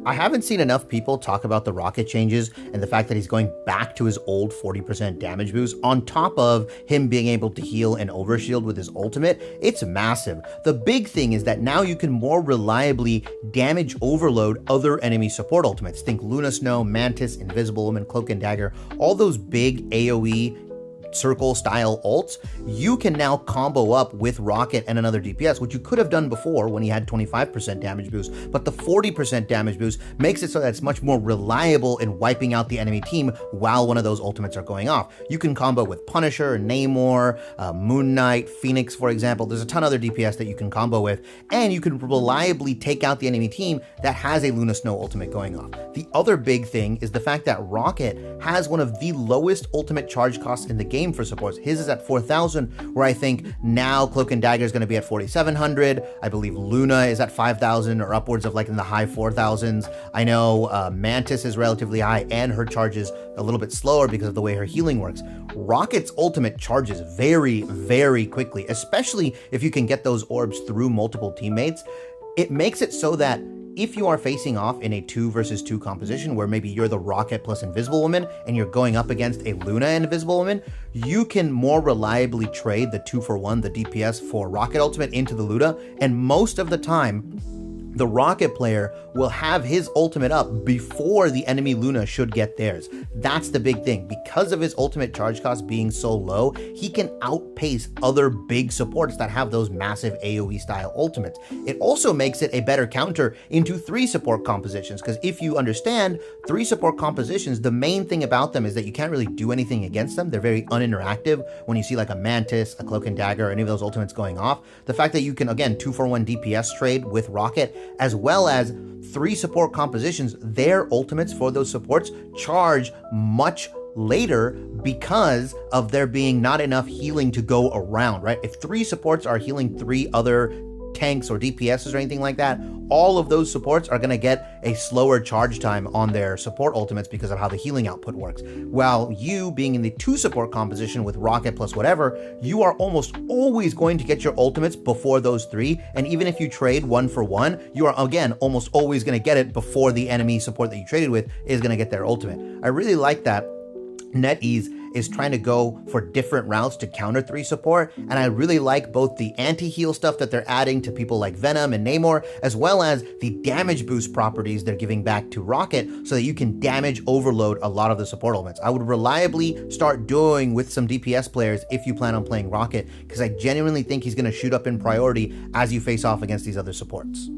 I haven't seen enough people talk about the rocket changes and the fact that he's going back to his old 40% damage boost on top of him being able to heal and overshield with his ultimate. It's massive. The big thing is that now you can more reliably damage overload other enemy support ultimates. Think Luna Snow, Mantis, Invisible Woman, Cloak and Dagger, all those big AoE circle style ults, you can now combo up with Rocket and another DPS, which you could have done before when he had 25% damage boost, but the 40% damage boost makes it so that it's much more reliable in wiping out the enemy team while one of those ultimates are going off. You can combo with Punisher, Namor, Moon Knight, Phoenix, for example. There's a ton of other DPS that you can combo with, and you can reliably take out the enemy team that has a Luna Snow ultimate going off. The other big thing is the fact that Rocket has one of the lowest ultimate charge costs in the game for supports. His is at 4,000, where I think now Cloak and Dagger is going to be at 4,700. I believe Luna is at 5,000 or upwards of like in the high 4,000s. I know Mantis is relatively high and her charge is a little bit slower because of the way her healing works. Rocket's ultimate charges very, very quickly, especially if you can get those orbs through multiple teammates. It makes it so that if you are facing off in a 2 versus 2 composition where maybe you're the Rocket plus Invisible Woman and you're going up against a Luna and Invisible Woman, you can more reliably trade the 2-for-1, the DPS for Rocket ultimate into the Luna, and most of the time, the Rocket player will have his ultimate up before the enemy Luna should get theirs. That's the big thing. Because of his ultimate charge cost being so low, he can outpace other big supports that have those massive AoE style ultimates. It also makes it a better counter into 3 support compositions, because if you understand 3 support compositions, the main thing about them is that you can't really do anything against them. They're very uninteractive. When you see like a Mantis, a Cloak and Dagger, any of those ultimates going off, the fact that you can, again, 2-for-1 DPS trade with Rocket, as well as 3 support compositions, their ultimates for those supports charge much later because of there being not enough healing to go around, right? If 3 supports are healing 3 other tanks or DPSs or anything like that, all of those supports are going to get a slower charge time on their support ultimates because of how the healing output works. While you being in the 2 support composition with Rocket plus whatever, you are almost always going to get your ultimates before those 3, and even if you trade 1-for-1, you are again almost always going to get it before the enemy support that you traded with is going to get their ultimate. I really like that NetEase is trying to go for different routes to counter 3 support, and I really like both the anti-heal stuff that they're adding to people like Venom and Namor, as well as the damage boost properties they're giving back to Rocket so that you can damage overload a lot of the support elements. I would reliably start doing with some DPS players if you plan on playing Rocket, because I genuinely think he's going to shoot up in priority as you face off against these other supports.